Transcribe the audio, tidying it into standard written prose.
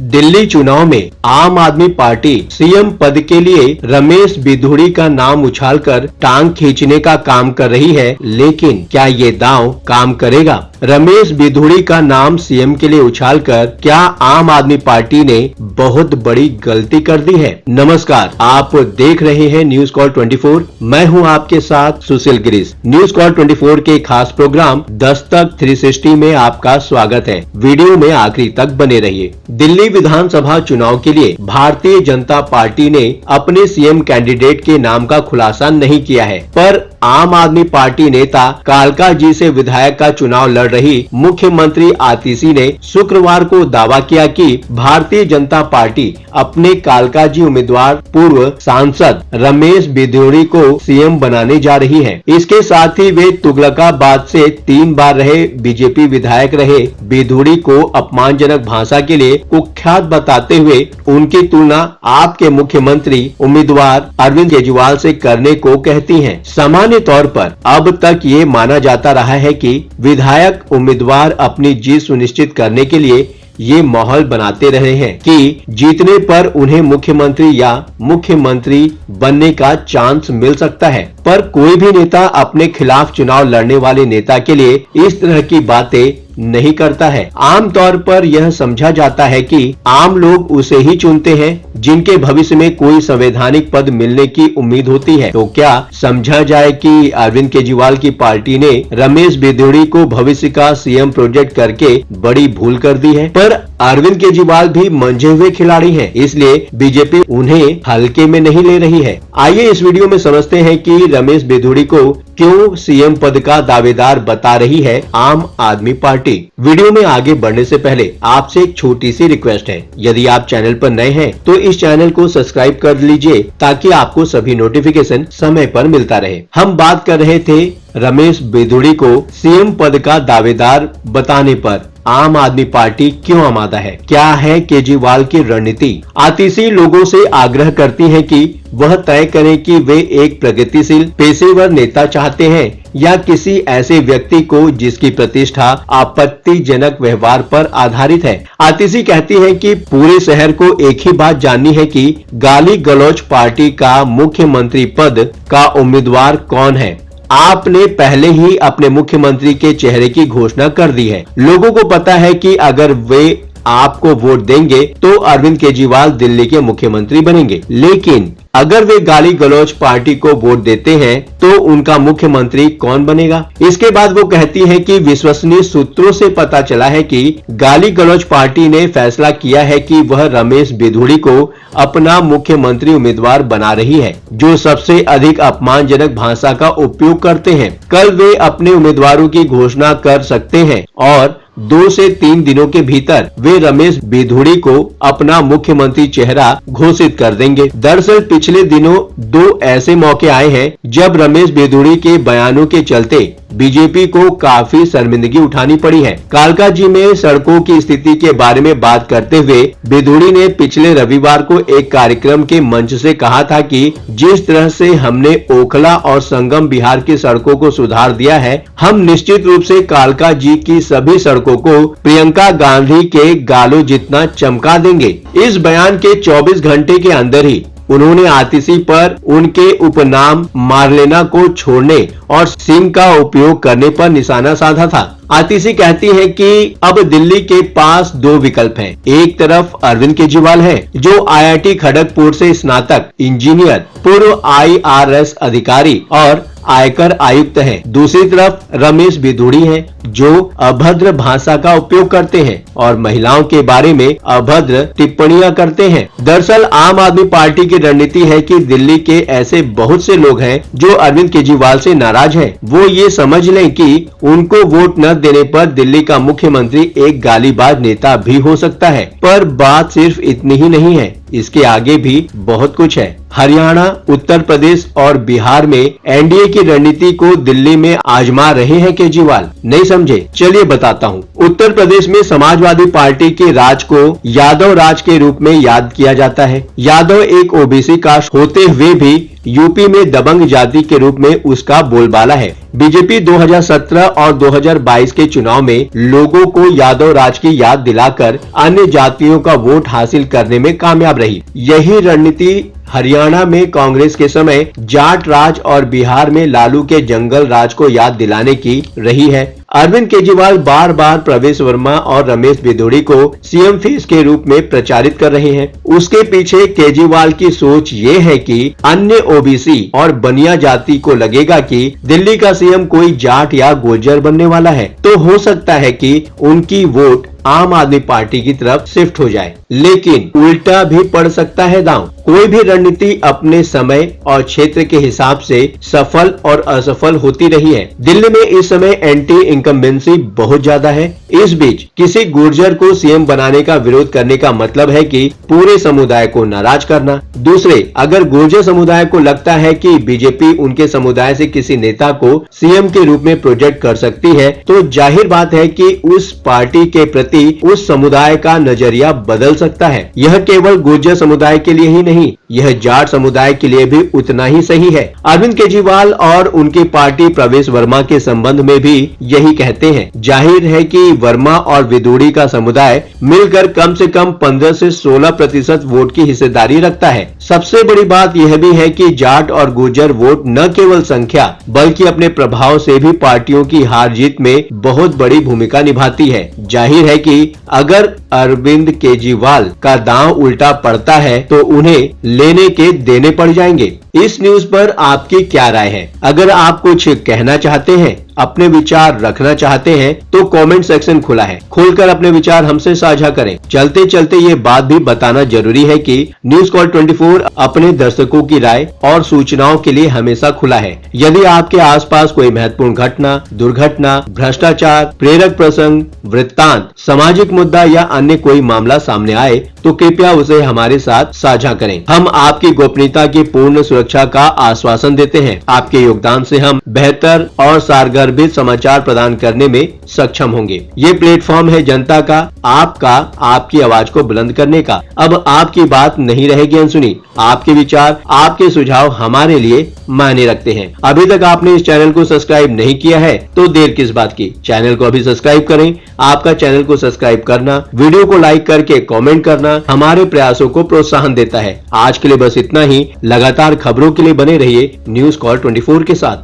दिल्ली चुनाव में आम आदमी पार्टी सीएम पद के लिए रमेश बिधूड़ी का नाम उछालकर टांग खींचने का काम कर रही है, लेकिन क्या ये दांव काम करेगा? रमेश बिधूड़ी का नाम सीएम के लिए उछालकर क्या आम आदमी पार्टी ने बहुत बड़ी गलती कर दी है? नमस्कार, आप देख रहे हैं न्यूज कॉल 24। मैं हूं आपके साथ सुशील गिरीश। न्यूज कॉल 24 के खास प्रोग्राम दस्तक 360 में आपका स्वागत है। वीडियो में आखिरी तक बने रहिए। दिल्ली विधानसभा चुनाव के लिए भारतीय जनता पार्टी ने अपने सीएम कैंडिडेट के नाम का खुलासा नहीं किया है, पर आम आदमी पार्टी नेता कालका जी से विधायक का चुनाव लड़ रही मुख्यमंत्री आतिशी ने शुक्रवार को दावा किया कि भारतीय जनता पार्टी अपने कालका जी उम्मीदवार पूर्व सांसद रमेश बिधूड़ी को सीएम बनाने जा रही है। इसके साथ ही वे तुगलकाबाद से 3 बार रहे बीजेपी विधायक रहे बिधूड़ी को अपमानजनक भाषा के लिए कुख्यात बताते हुए उनकी तुलना आपके मुख्यमंत्री उम्मीदवार अरविंद केजरीवाल से करने को कहती हैं। सामान्य तौर पर अब तक ये माना जाता रहा है कि विधायक उम्मीदवार अपनी जीत सुनिश्चित करने के लिए ये माहौल बनाते रहे हैं कि जीतने पर उन्हें मुख्यमंत्री या मुख्यमंत्री बनने का चांस मिल सकता है, पर कोई भी नेता अपने खिलाफ चुनाव लड़ने वाले नेता के लिए इस तरह की बातें नहीं करता है। आमतौर पर यह समझा जाता है कि आम लोग उसे ही चुनते हैं जिनके भविष्य में कोई संवैधानिक पद मिलने की उम्मीद होती है। तो क्या समझा जाए कि अरविंद केजरीवाल की पार्टी ने रमेश बिधूड़ी को भविष्य का सीएम प्रोजेक्ट करके बड़ी भूल कर दी है? पर अरविंद केजरीवाल भी मंझे हुए खिलाड़ी हैं, इसलिए बीजेपी उन्हें हल्के में नहीं ले रही है। आइए इस वीडियो में समझते हैं कि रमेश बिधूड़ी को क्यों सीएम पद का दावेदार बता रही है आम आदमी पार्टी। वीडियो में आगे बढ़ने से पहले आपसे एक छोटी सी रिक्वेस्ट है, यदि आप चैनल पर नए हैं तो इस चैनल को सब्सक्राइब कर लीजिए ताकि आपको सभी नोटिफिकेशन समय पर मिलता रहे। हम बात कर रहे थे रमेश बिधूड़ी को सीएम पद का दावेदार बताने पर आम आदमी पार्टी क्यों आमादा है? क्या है केजरीवाल की रणनीति? आतिशी लोगों से आग्रह करती हैं कि वह तय करें कि वे एक प्रगतिशील पेशेवर नेता चाहते हैं या किसी ऐसे व्यक्ति को जिसकी प्रतिष्ठा आपत्तिजनक व्यवहार पर आधारित है। आतिशी कहती है कि पूरे शहर को एक ही बात जाननी है कि गाली गलौज पार्टी का मुख्यमंत्री पद का उम्मीदवार कौन है। आपने पहले ही अपने मुख्यमंत्री के चेहरे की घोषणा कर दी है। लोगों को पता है कि अगर वे आपको वोट देंगे तो अरविंद केजरीवाल दिल्ली के मुख्यमंत्री बनेंगे, लेकिन अगर वे गाली गलौज पार्टी को वोट देते हैं तो उनका मुख्यमंत्री कौन बनेगा? इसके बाद वो कहती है कि विश्वसनीय सूत्रों से पता चला है कि गाली गलौज पार्टी ने फैसला किया है कि वह रमेश बिधूड़ी को अपना मुख्यमंत्री उम्मीदवार बना रही है, जो सबसे अधिक अपमानजनक भाषा का उपयोग करते हैं। कल वे अपने उम्मीदवारों की घोषणा कर सकते हैं और 2 से 3 दिनों के भीतर वे रमेश बिधूड़ी को अपना मुख्यमंत्री चेहरा घोषित कर देंगे। दरअसल पिछले दिनों 2 ऐसे मौके आए हैं जब रमेश बिधूड़ी के बयानों के चलते बीजेपी को काफी शर्मिंदगी उठानी पड़ी है। कालका जी में सड़कों की स्थिति के बारे में बात करते हुए बिधूड़ी ने पिछले रविवार को एक कार्यक्रम के मंच से कहा था कि जिस तरह से हमने ओखला और संगम बिहार की सड़कों को सुधार दिया है, हम निश्चित रूप से कालका जी की सभी सड़कों को प्रियंका गांधी के गालों जितना चमका देंगे। इस बयान के 24 घंटे के अंदर ही उन्होंने आतिशी पर उनके उपनाम मार्लेना को छोड़ने और सिंह का उपयोग करने पर निशाना साधा था। आतिशी कहती है कि अब दिल्ली के पास 2 विकल्प हैं। एक तरफ अरविंद केजरीवाल है, जो आईआईटी खड़गपुर से स्नातक इंजीनियर, पूर्व IRS अधिकारी और आयकर आयुक्त हैं। दूसरी तरफ रमेश बिधूड़ी हैं, जो अभद्र भाषा का उपयोग करते हैं और महिलाओं के बारे में अभद्र टिप्पणियां करते हैं। दरअसल आम आदमी पार्टी की रणनीति है कि दिल्ली के ऐसे बहुत से लोग हैं जो अरविंद केजरीवाल से नाराज हैं। वो ये समझ लें कि उनको वोट न देने पर दिल्ली का मुख्यमंत्री एक गालीबाज नेता भी हो सकता है। पर बात सिर्फ इतनी ही नहीं है, इसके आगे भी बहुत कुछ है। हरियाणा, उत्तर प्रदेश और बिहार में एनडीए की रणनीति को दिल्ली में आजमा रहे हैं केजरीवाल। नहीं समझे? चलिए बताता हूँ। उत्तर प्रदेश में समाजवादी पार्टी के राज को यादव राज के रूप में याद किया जाता है। यादव एक ओबीसी कास्ट होते हुए भी यूपी में दबंग जाति के रूप में उसका बोलबाला है। बीजेपी 2017 और 2022 के चुनाव में लोगों को यादव राज की याद दिलाकर अन्य जातियों का वोट हासिल करने में कामयाब रही। यही रणनीति हरियाणा में कांग्रेस के समय जाट राज और बिहार में लालू के जंगल राज को याद दिलाने की रही है। अरविंद केजरीवाल बार बार प्रवेश वर्मा और रमेश बिधूड़ी को सीएम फेस के रूप में प्रचारित कर रहे हैं। उसके पीछे केजरीवाल की सोच ये है कि अन्य ओबीसी और बनिया जाति को लगेगा कि दिल्ली का सीएम कोई जाट या गुर्जर बनने वाला है, तो हो सकता है कि उनकी वोट आम आदमी पार्टी की तरफ शिफ्ट हो जाए। लेकिन उल्टा भी पड़ सकता है दांव। कोई भी रणनीति अपने समय और क्षेत्र के हिसाब से सफल और असफल होती रही है। दिल्ली में इस समय एंटी इनकम्बेंसी बहुत ज्यादा है। इस बीच किसी गुर्जर को सीएम बनाने का विरोध करने का मतलब है कि पूरे समुदाय को नाराज करना। दूसरे, अगर गुर्जर समुदाय को लगता है कि बीजेपी उनके समुदाय से किसी नेता को सीएम के रूप में प्रोजेक्ट कर सकती है, तो जाहिर बात है कि उस पार्टी के प्रति उस समुदाय का नजरिया बदल सकता है। यह केवल गुर्जर समुदाय के लिए ही नहीं, यह जाट समुदाय के लिए भी उतना ही सही है। अरविंद केजरीवाल और उनकी पार्टी प्रवेश वर्मा के संबंध में भी यही कहते हैं। जाहिर है कि वर्मा और विधूड़ी का समुदाय मिलकर कम से कम 15 से 16% वोट की हिस्सेदारी रखता है। सबसे बड़ी बात यह भी है कि जाट और गुर्जर वोट न केवल संख्या बल्कि अपने प्रभाव से भी पार्टियों की हार जीत में बहुत बड़ी भूमिका निभाती है। जाहिर है कि अगर अरविंद केजरीवाल का दांव उल्टा पड़ता है तो उन्हें लेने के देने पड़ जाएंगे। इस न्यूज पर आपकी क्या राय है? अगर आप कुछ कहना चाहते हैं, अपने विचार रखना चाहते हैं, तो कमेंट सेक्शन खुला है। खोलकर अपने विचार हमसे साझा करें। चलते चलते ये बात भी बताना जरूरी है कि न्यूज कॉल 24 अपने दर्शकों की राय और सूचनाओं के लिए हमेशा खुला है। यदि आपके आसपास कोई महत्वपूर्ण घटना, दुर्घटना, भ्रष्टाचार, प्रेरक प्रसंग, वृत्तांत, सामाजिक मुद्दा या अन्य कोई मामला सामने आए तो कृपया उसे हमारे साथ साझा करें। हम आपकी गोपनीयता की पूर्ण सुरक्षा का आश्वासन देते हैं। आपके योगदान से हम बेहतर और सारगर्भित समाचार प्रदान करने में सक्षम होंगे। ये प्लेटफॉर्म है जनता का, आपका, आपकी आवाज को बुलंद करने का। अब आपकी बात नहीं रहेगी अनसुनी। आपके विचार, आपके सुझाव हमारे लिए मायने रखते हैं। अभी तक आपने इस चैनल को सब्सक्राइब नहीं किया है तो देर किस बात की, चैनल को अभी सब्सक्राइब करें। आपका चैनल को सब्सक्राइब करना, वीडियो को लाइक करके कमेंट करना हमारे प्रयासों को प्रोत्साहन देता है। आज के लिए बस इतना ही। लगातार खबरों के लिए बने रहिए न्यूज कॉल 24 के साथ।